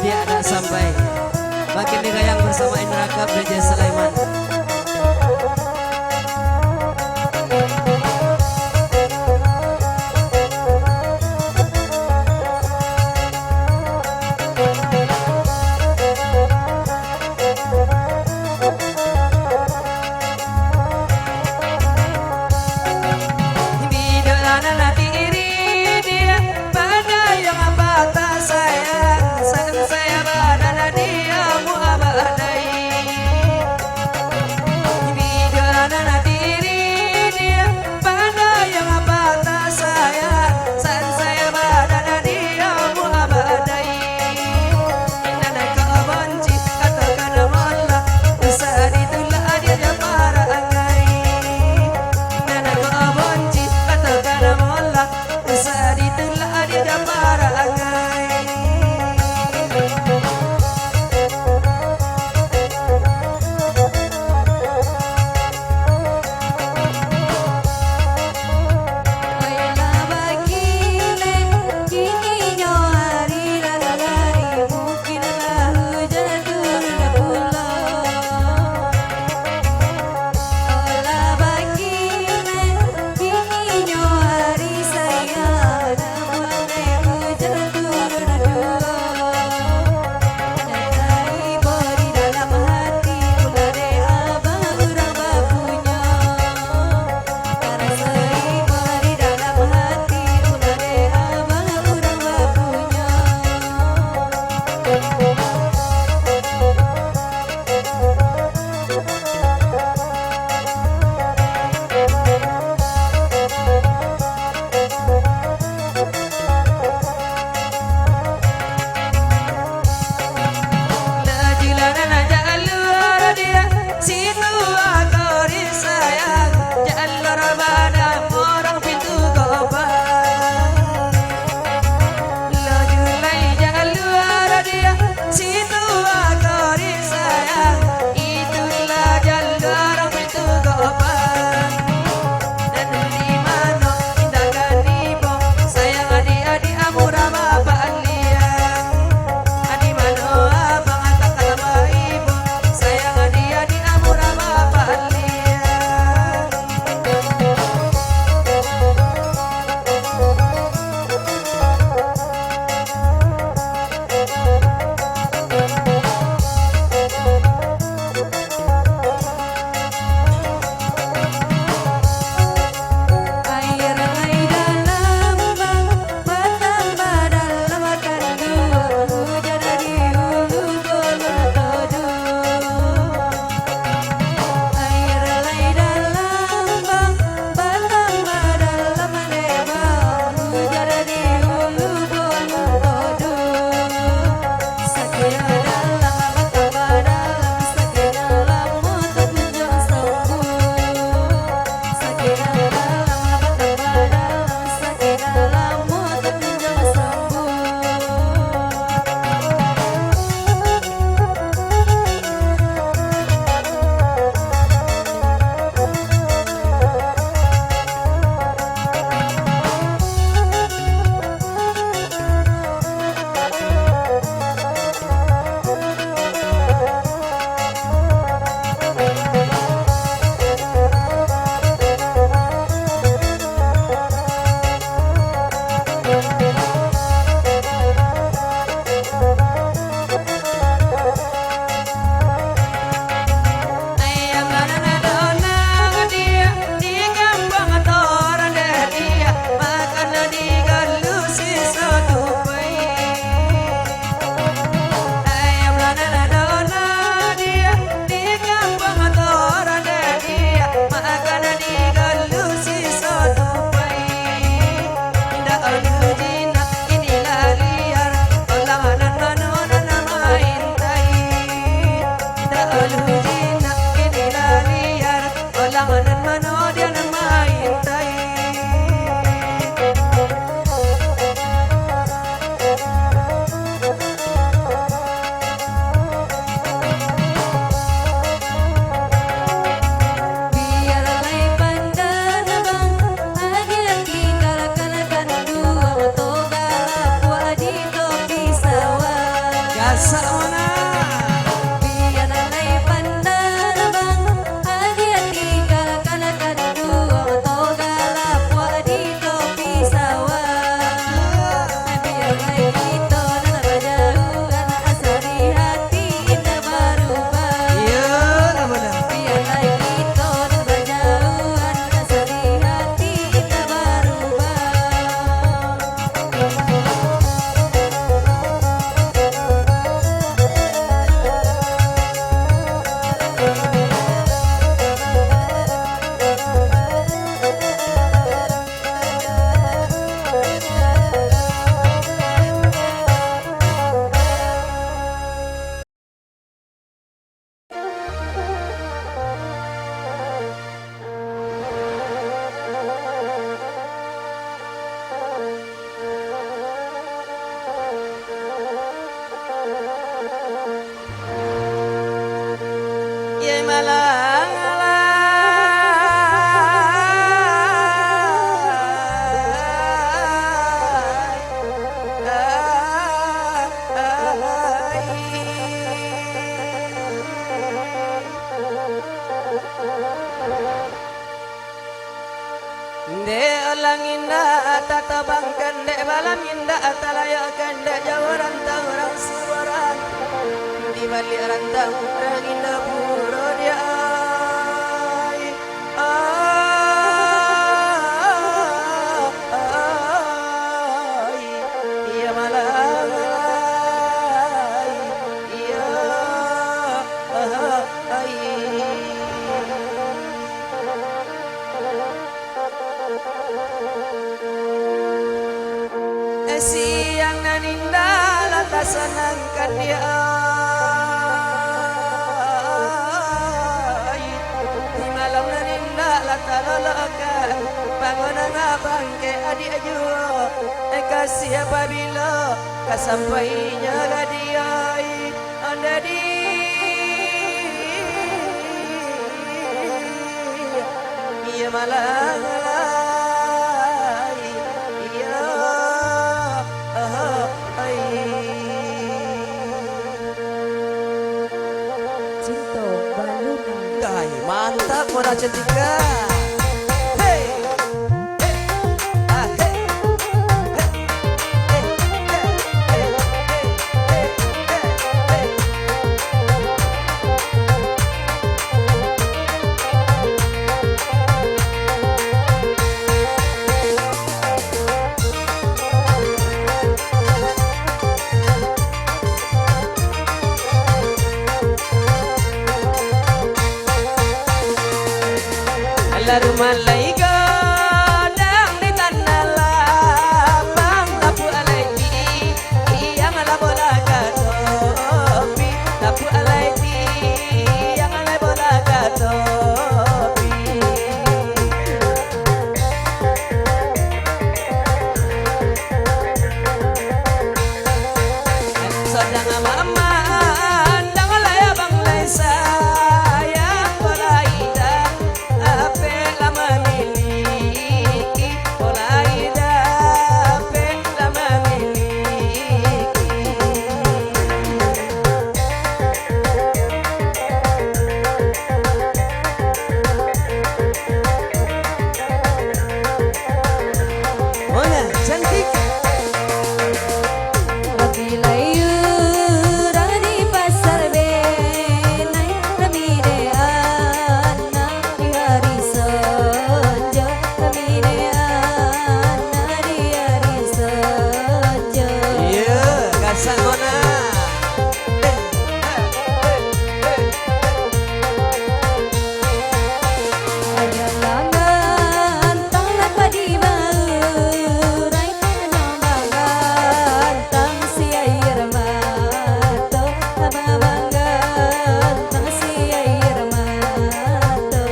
dia ada sampai makin digayang bersama Indra Kap DJ Sulaiman. gasak mana biar alai pandang bang hati-hati kalkan buang togala puak di topi sawah biar alai kita nak berjauhan asari hati indah berubah iya namanya biar alai kita nak berjauhan asari hati indah berubah. ye malang de alang indah tatabangkan de balam indah talayakan de jawaran orang suara di balik rantang orang indah pura dia ia malang ia siang nan indah lantas senangkan dia di malam nan indah lantas lolokan bangunan abang ke adik jua kasih apabila kesampainya dia anda di ia malang Cinta baluna Dai, mantap Mona Cantika. Hey, hey, ah, hey, hey, hey, hey, hey, hey, hey. Lalu malai godang di tanah lapang lapu alaiki yang ala bola katopi lapu alaiki yang ala bola katopi sodang mama andang alay abang lay sayang bola ida ape lama miliki bola ida ape lama miliki Mona Cantika. apabila yurang di pasar benai ramine anak di hari senja ramine anak di hari senja Iya, gasak Mona. ada langan tanglah padi maurai nyombangan tang si air mato abang-abangan tang si air mato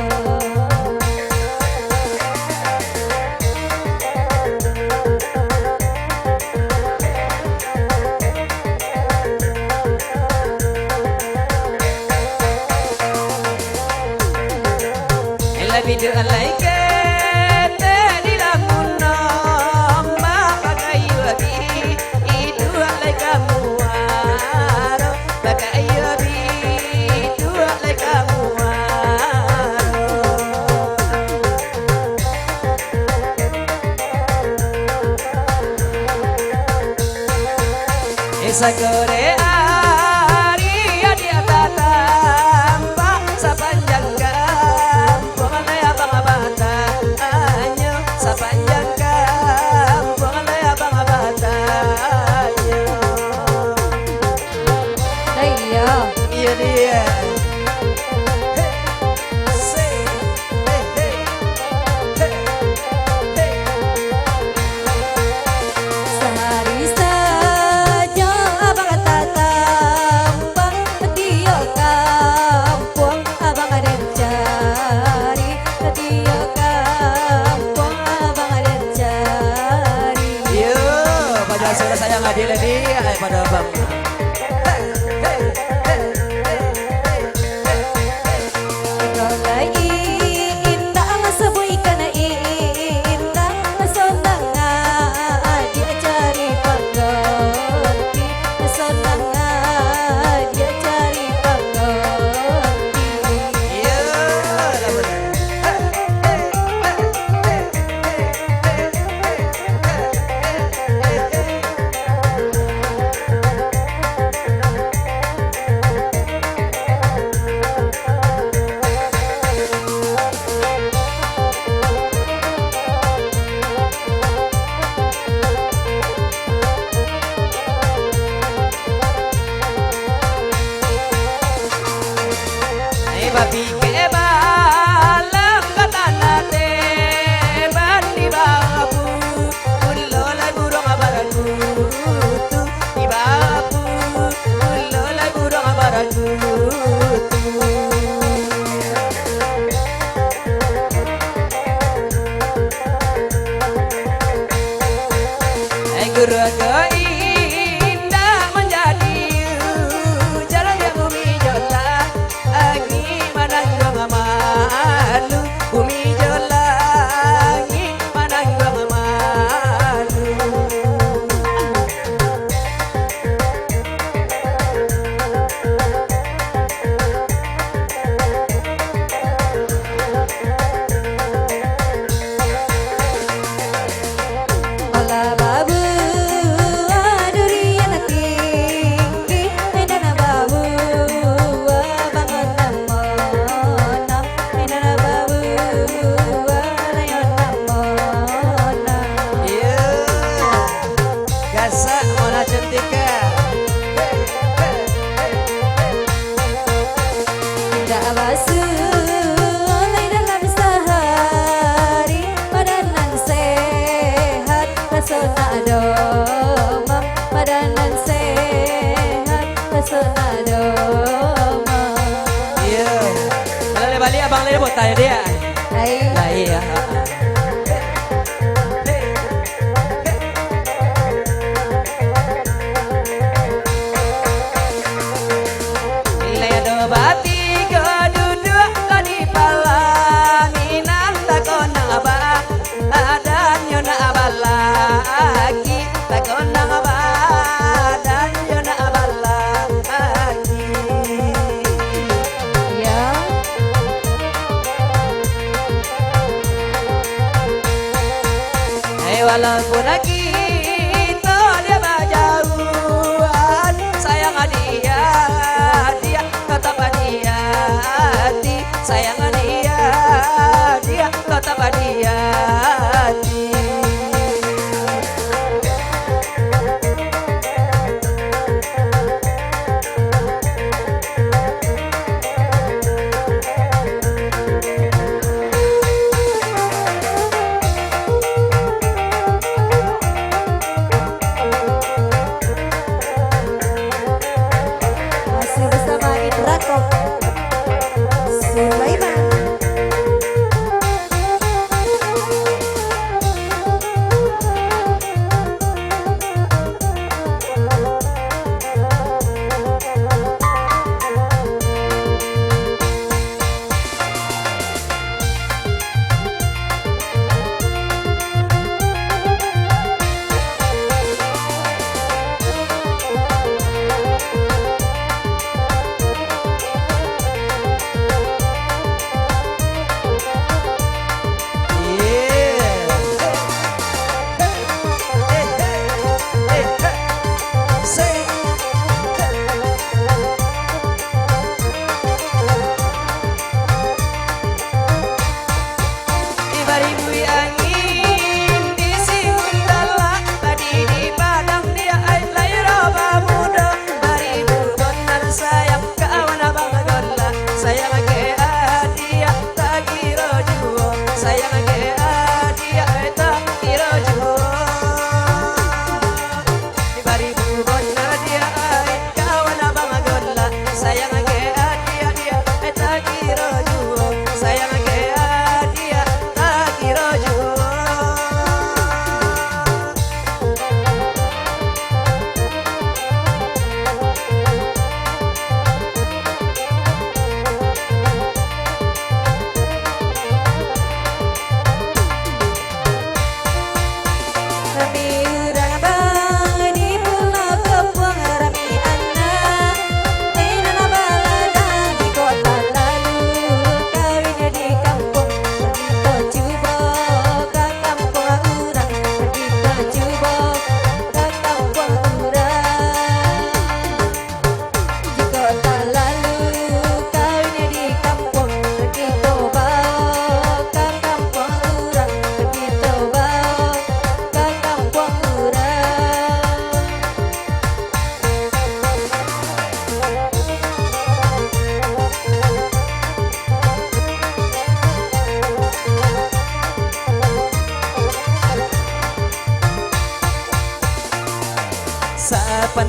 Lebih doa like di lamuno mak pakai wagi itu alai kamu Sagore ari dia tatamba sepanjang kampung le abang abatanyo sepanjang kampung le abang abatanyo. Iya. Iya dia. Sehari saja abang tatambang tiap kampung abang ada cari tiap kampung abang ada cari. Yo, pada suara saya ngadil dia pada abang. Babi ke balam katana te bandi babu ulola burung abaragu tu ibabu ulola burung abaragu guru indah menjadi jalan yang bumi jota malu bumi jolangi manang malu. Olah babu durian tinggi dana babu bangun namona dana babu layon namona. Iya, gasak mana cantika. Tidak basu oleh dalam sehari padanan sehat pesona domam padanan sehat pesona domam. Iya, kalau balik abang le buat tanya dia. Hai. Lah iya. Bati go duduk di palami nanda konang abah dan yona abalaki tak konang abah dan yona abalaki. Ya. Walaupun kita dia berjauhan sayang dia dia tetap dia sayang dia tetap dia. Masih bersama Indra Kok Sulaiman.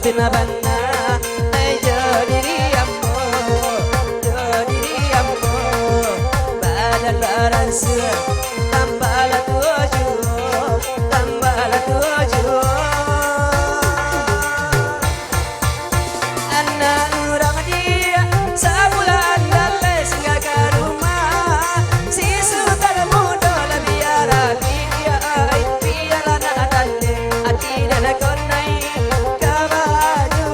bantina banna jodiri ammo badan baransu tambala tuju anak urang dia sabulan dale singgah ke rumah si sultan muda biar dia biar anak dale hati dan konai kabaju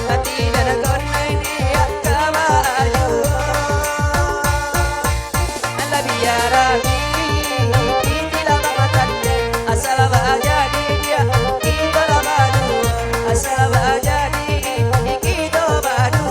hati dan konai dia kabaju ala biar tidak makan asal baja dia kita badu asal baja kita badu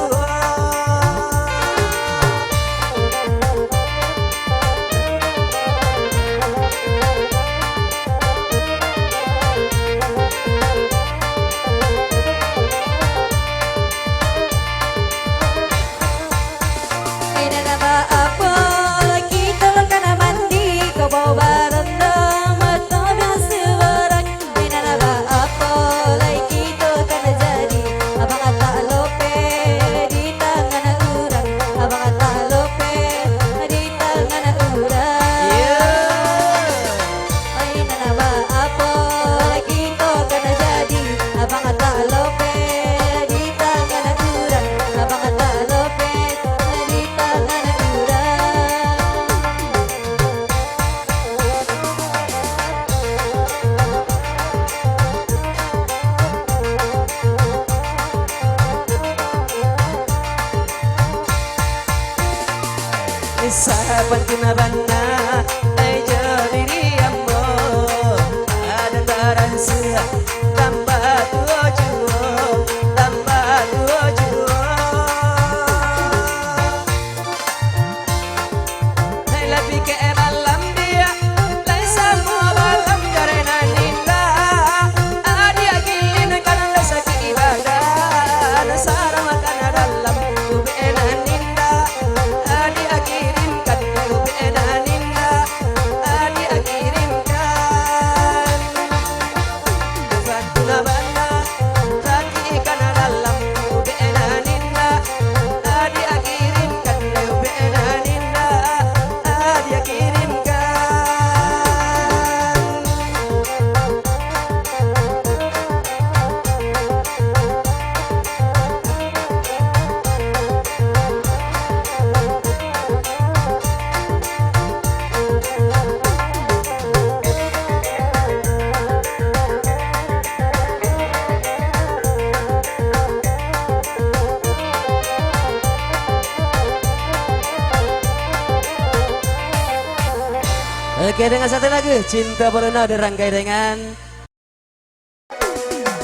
sahabat kena banna jodiri ammo ada taransu tambah tuju lebih ke balam dia lai semua balam jarena ninda dia gilin kan lesaki ibadah sarang makan dalam kubena ninda dia kirimkan kubena ninda dia kirimkan bantu bana hati kan dalam kubena ninda dia kirimkan kubena ninda dia kirimkan Oke, dengan satu lagu Cinta Berenang dirangkai dengan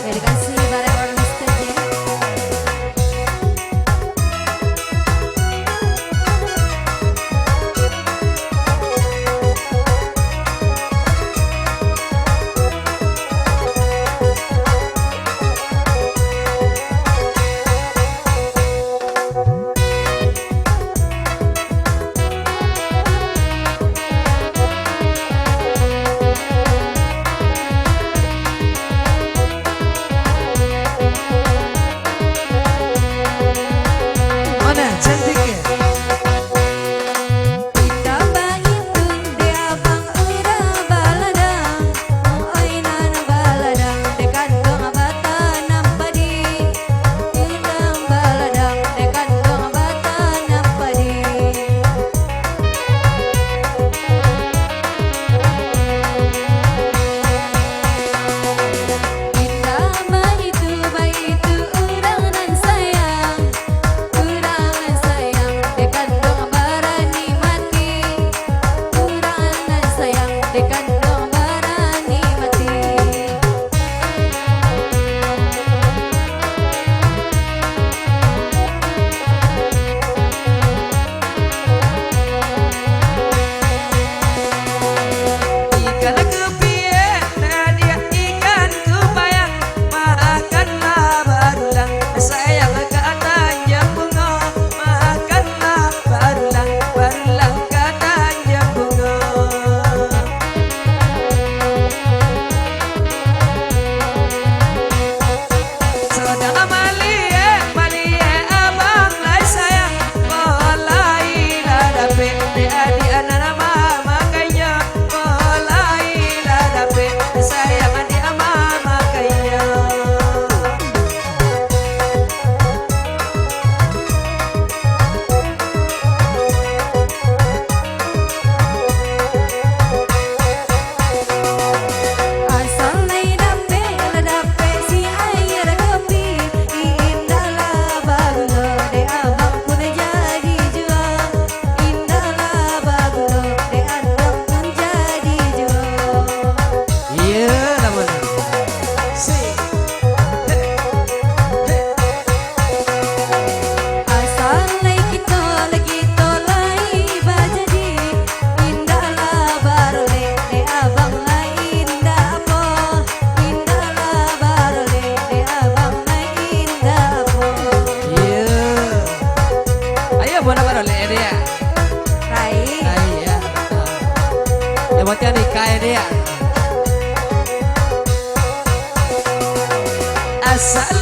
Dedikasi bareng orang Mister J. buat yang nikah dia. Asal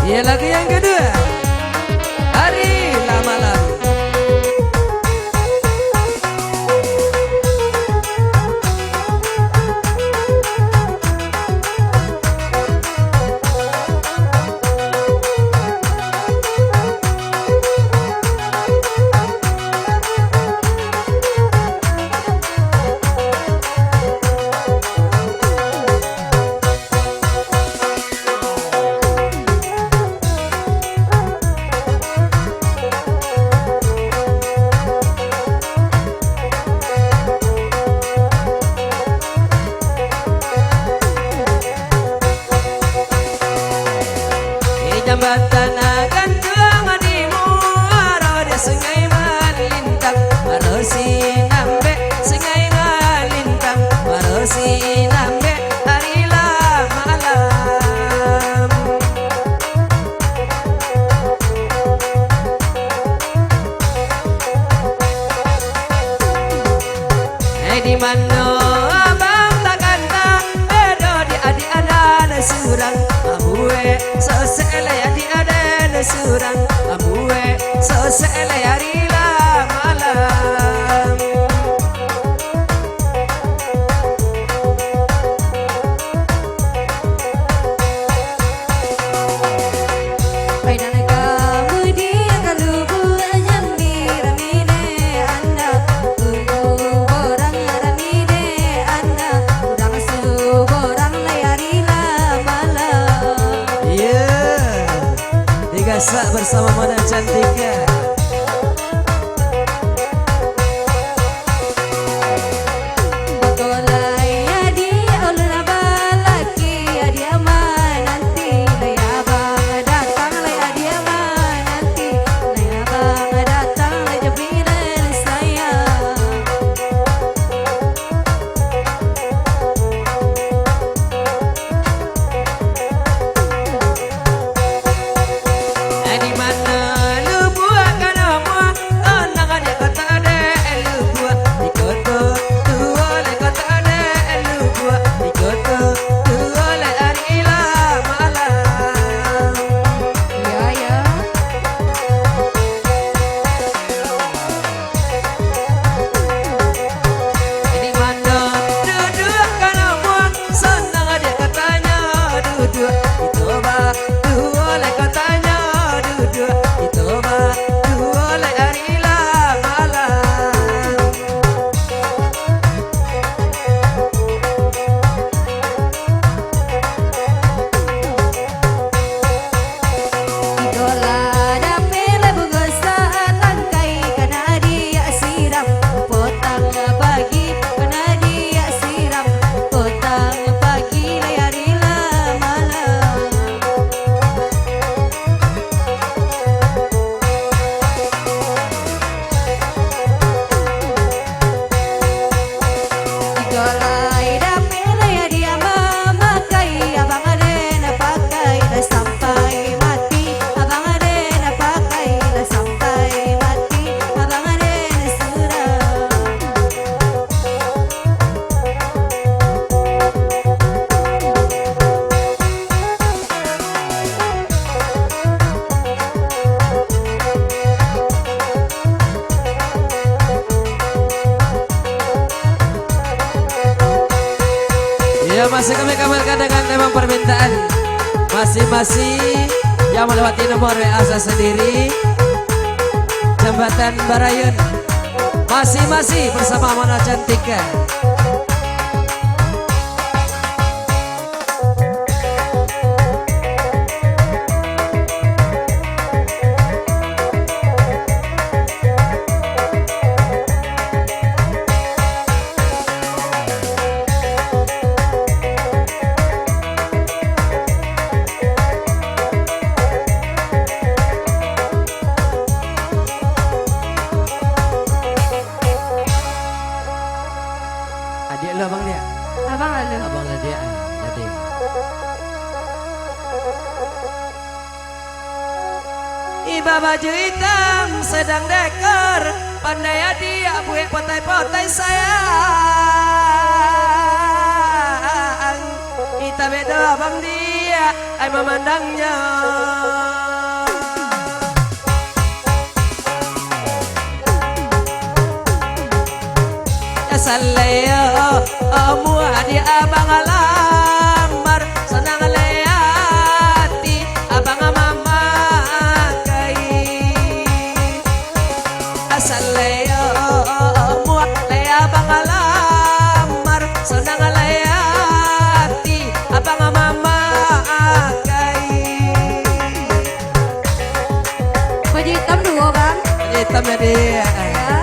ya lagu yang kedua, Hari Lama Lalu. Jambatan akan tuang di muara dia sungai melintang marosi nambe sungai melintang marosi nambe hari malam di mana abang takkan bedo di adik ada surang abue sosele surang abue sosele hari malam Paidan kamu dia kalubu jambi ramine anda tunggu orang ramine anda udang suborang layari malam. Gasak bersama model cantiknya. Di mana lu buat Ya masih kami kabarkan dengan tema permintaan masing-masing yang melewati nomor WA saya sendiri Jembatan Barayun masing-masing bersama Mona Cantika. Adik lu abang dia? Abang lalu. Abang lah dia. Jadi. Iba baju hitam sedang dekor, pandai dia buat potai-potai sayang. Kita beda abang dia, ay memandangnya. Salaya mua di abang lamar senang leati abang mama kai salaya mua le abang lamar senang leati abang mama kai. Baju hitam dua bang. Hitamnya dia. Ya.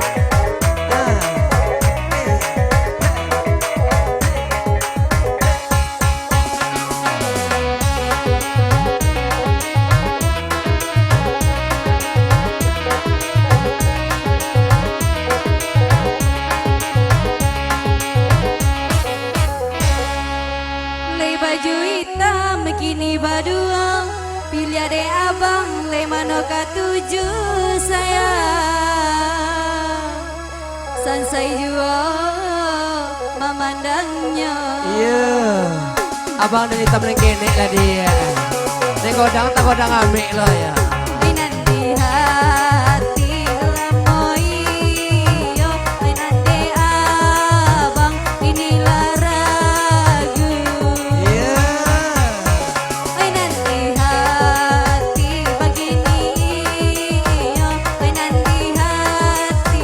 Baju hitam begini badua, pilih adek abang le mano katuju saya sansai jua memandangnya. Iya. Abang dan hitam yang kenek lah dia. Neng godang tak godang amik lo ya. Inan di hati lamoi yo, inan di abang inilah ragu. Oi nanti hati begini yo, oi nanti hati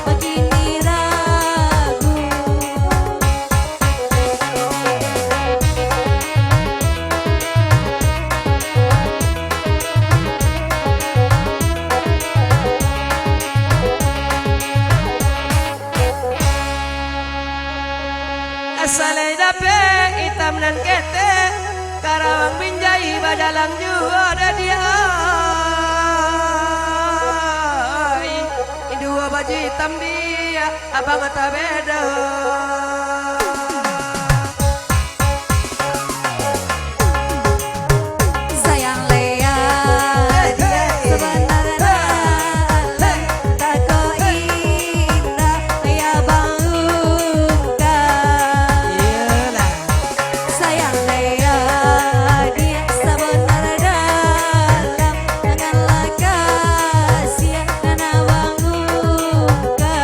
begini ragu. Asalai dape hitam dan kete Karawang binjai badalang juga ada dia. Dua baju hitam dia abang tak beda. Sayang Lea dia sebenarnya tak kau indah kayak bangga. Sayang Lea dia sebenarnya dalam janganlah kasih karena bangga.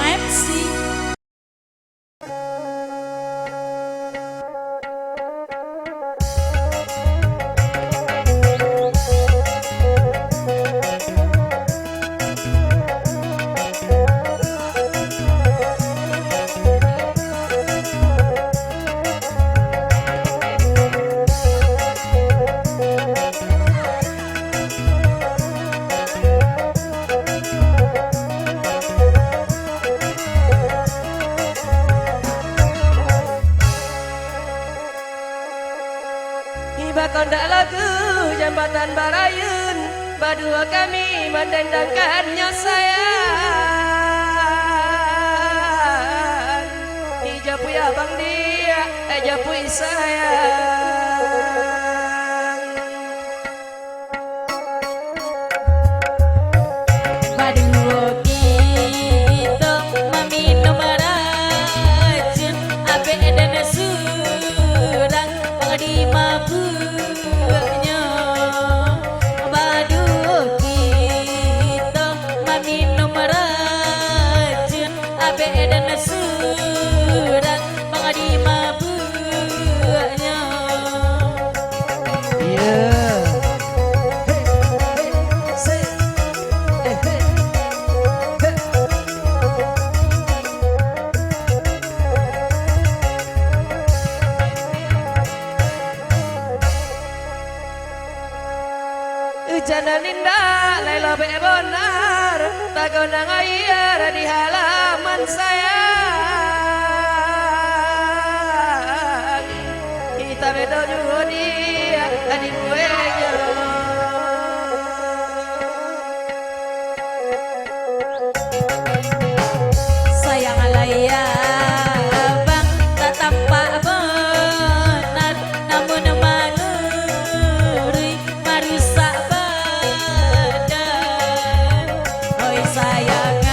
MC. Iba kondak lagu jambatan barayun, berdua kami mendendangkannya sayang. Ijapu ya bang dia, ejapui sayang. Berdua kita meminum racun, abe dan surang pengadi mabuknya. Berdua kita meminum racun, abe dan surang pengadi mabuknya. Yeah. Say. Hey, hey. Hey. Hujanan indah, Laila benar, tak gondang air di halaman sayang. Kita beda juga dia, adik kuenya. Sayang alaya bang tak tampak benar, namun maluri merusak badan. Oi sayang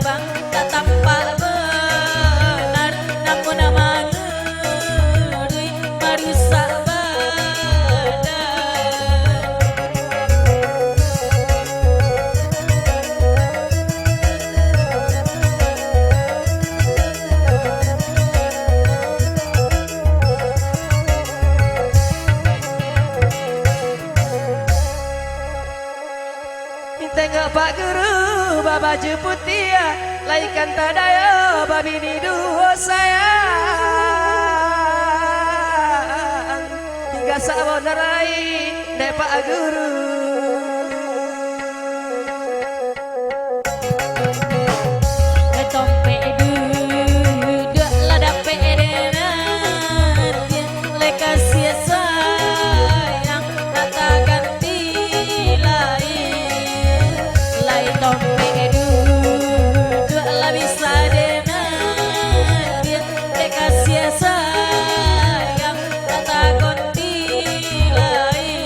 bang tak tampak benar, namun maluri merusak badan. Tengok Pak Guru, baju putih, laikan tadaya, babi ni dua sayang. Hingga sabon nerai, dek Pak Guru. Tompek duduk lah dapet dengar dia lekasih sayang katakan lain lain tompek duduk lah bisa dengar dia lekasih sayang katakan lain.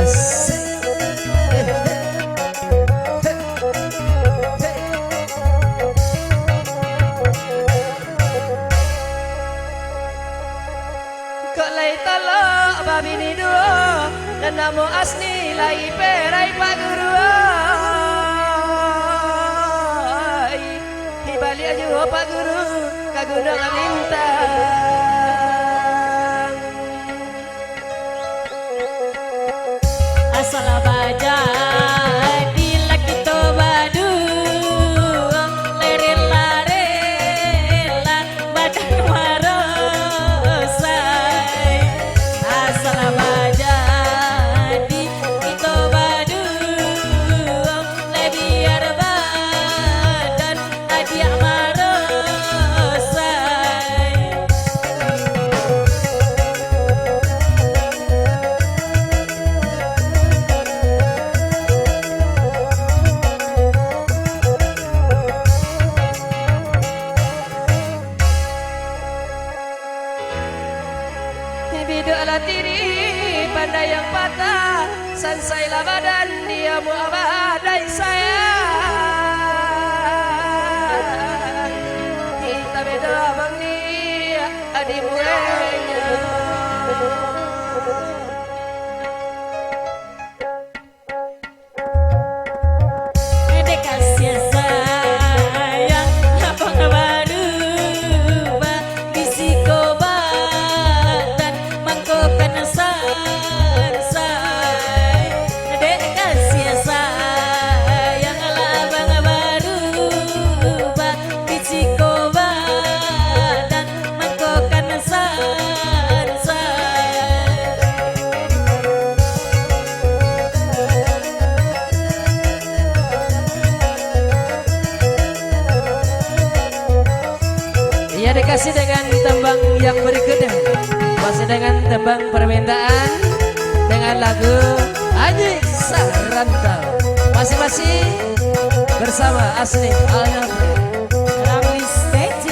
Asik. Hey, hey. Hey. Hey. Kok lai talak babi ni dua, dan nama asli lai perai Pak Guru. Hibalik aja Pak Guru, kaguna lintang. Asal baja di laki to badu lerela badan warosai. Asal baja di to badu biar badan adia marosai. Biduk ala tiri pandai yang patah, sansailah badan dia mu abadai sayang. Kita beda abang dia adik muenya. kasih dengan tembang yang berikutnya. Masih dengan tembang permintaan dengan lagu Haji Sarantau. Masing-masing bersama Asli Al-Nafri. Ramis DJ.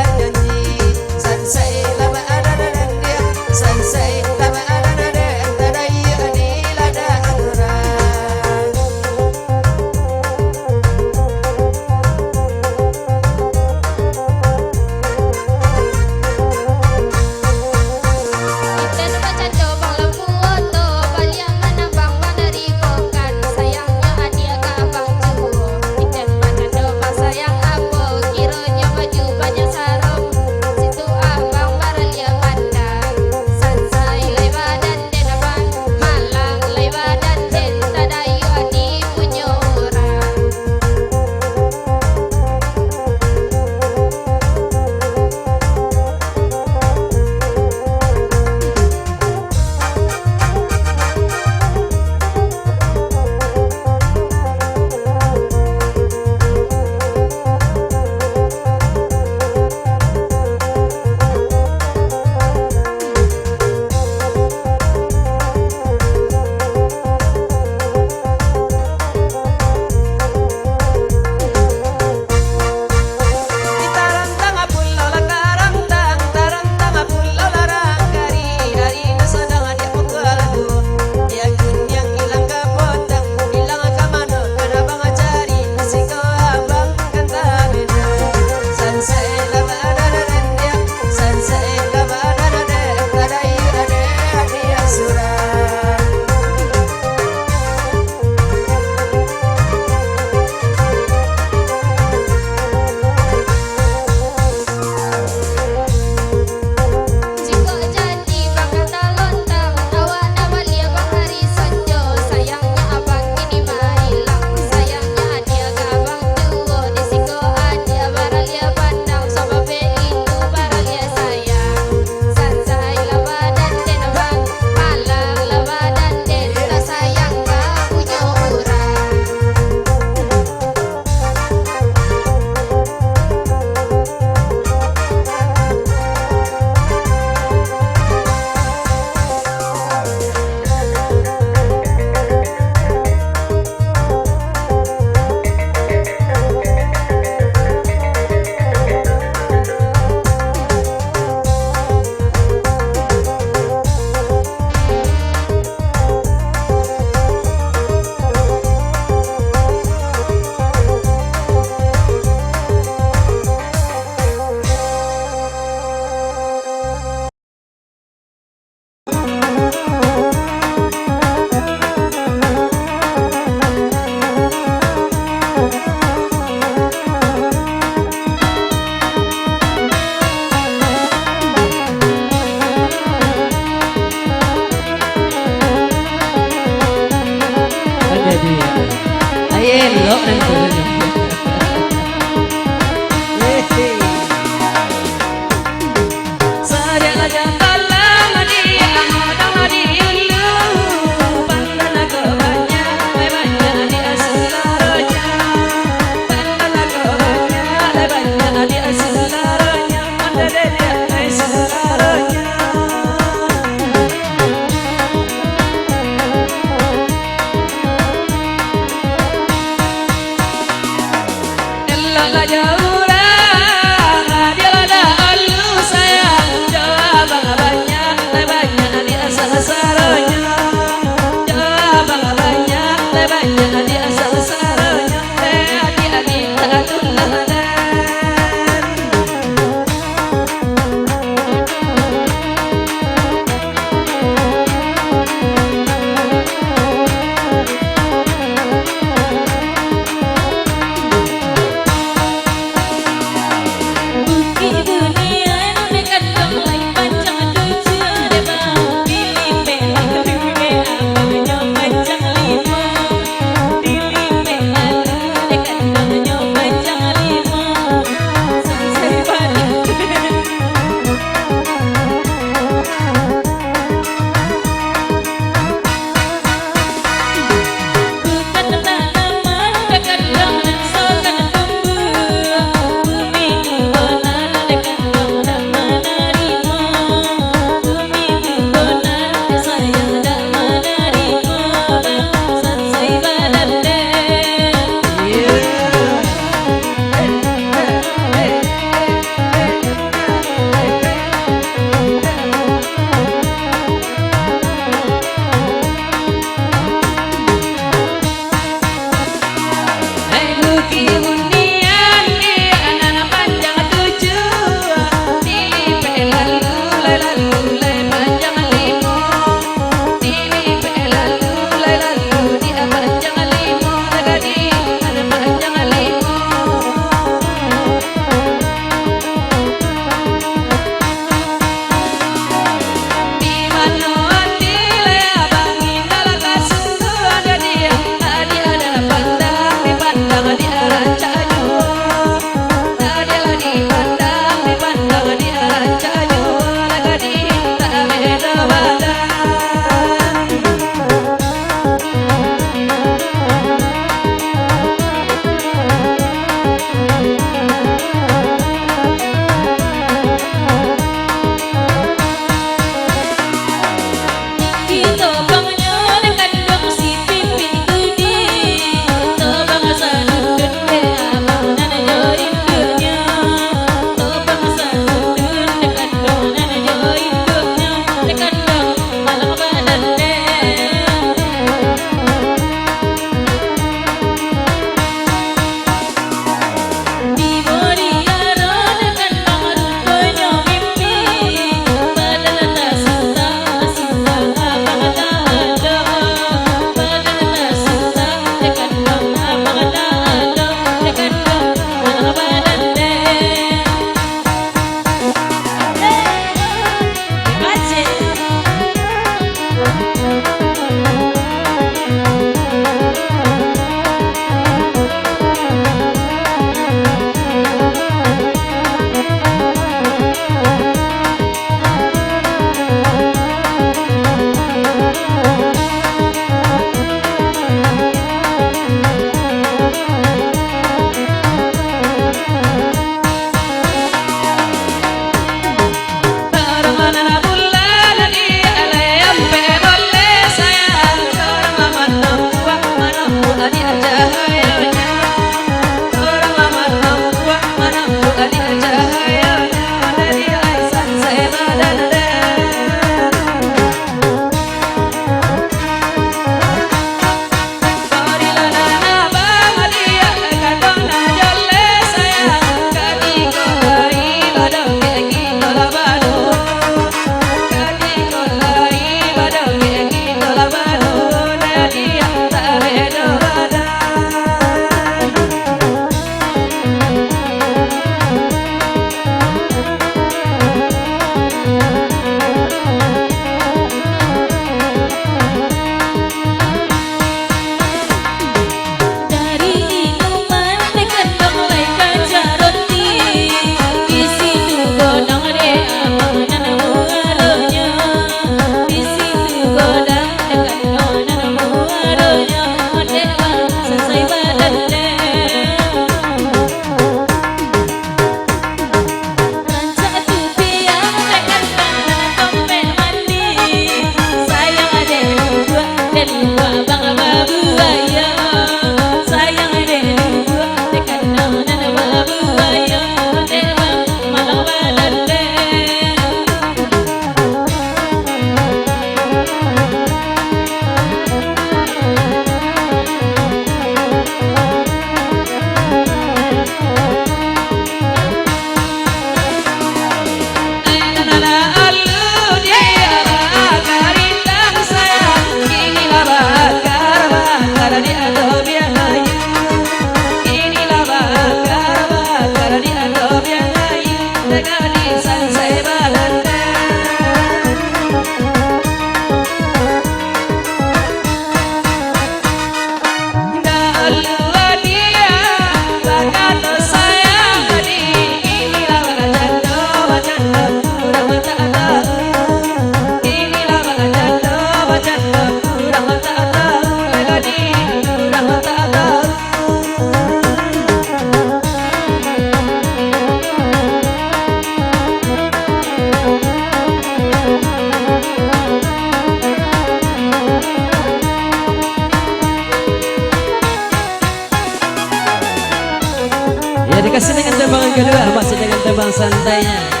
kedua masih dengan tebang santainya.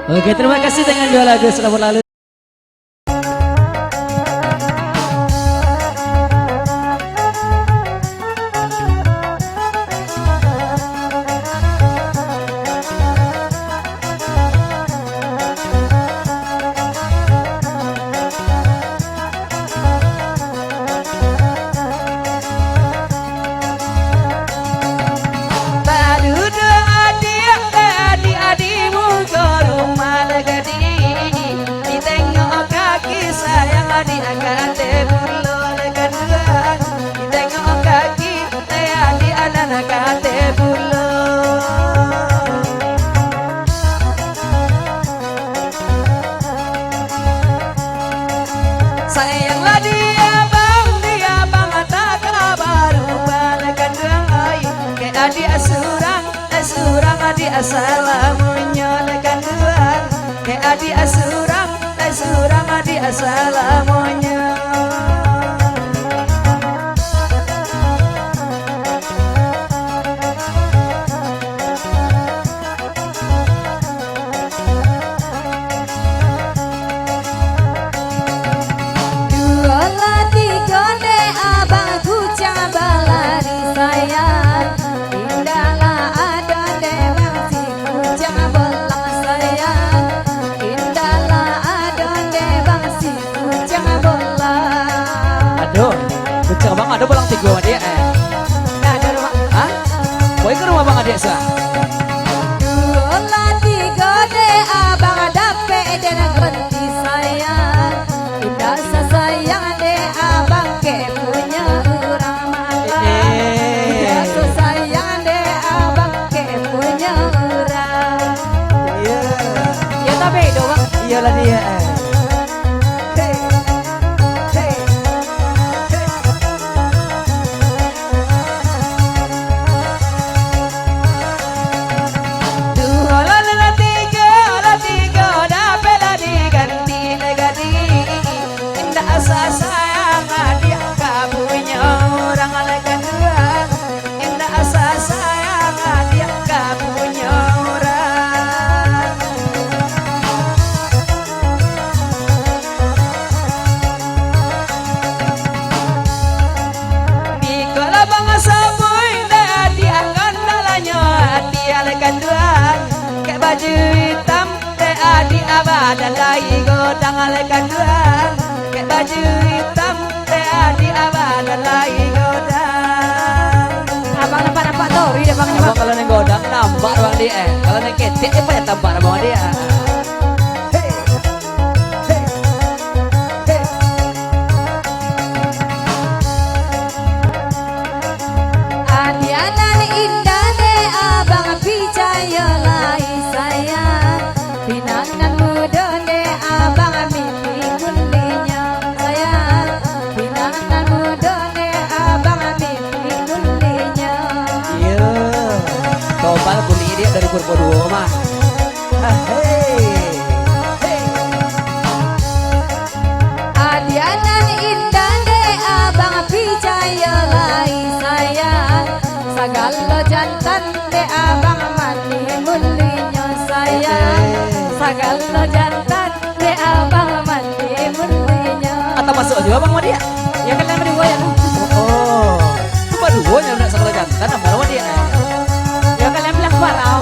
Oke, terima kasih dengan dua lagu selamat lalu. Sayanglah dia bang tak kabar balakan ai ke adik surang assalamunya lekan duan ke adi asurang adi assalamunya. Kucing bang ada pulang tiga sama dia Nah ada rumah. Hah? Boy ke rumah bang adik sah. Dua tiga de abang dape dan berhenti sayang. Tidak sesayang de abang ke punya orang mata. Tidak sesayang de abang ke punya orang. Iya. Ya tapi doang. Iyalah dia. Baju hitam te adi abada lai godang alekan duan ke baju hitam te adi abada lai godang. Abang nampak tori deh bang. Abang kalau neng godang nampak bang dia kalau neng ketik apa ya tampak bang dia. Adianan indah de abang percaya lai sayang. Pinangan muda de abang mimpi kulinya sayang. Pinangan muda de abang mimpi kulinya. Iya. Tobal kuliah dia dari Purwo Duo mah. Adianan indah de abang percaya lai sayang. Segala jantan de abang mati mulinya sayang. Segala jantan de abang mati mulinya. Atau masuk juga bang sama dia. Ya kan yang kedua ya. Oh. Cuma dua yang nak sekolah jantan sama sama dia. Ya kan yang bilang parau.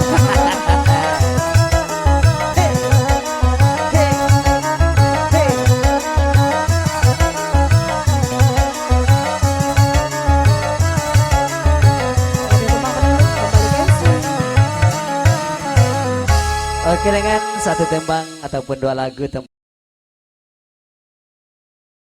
Oke dengan satu tembang ataupun dua lagu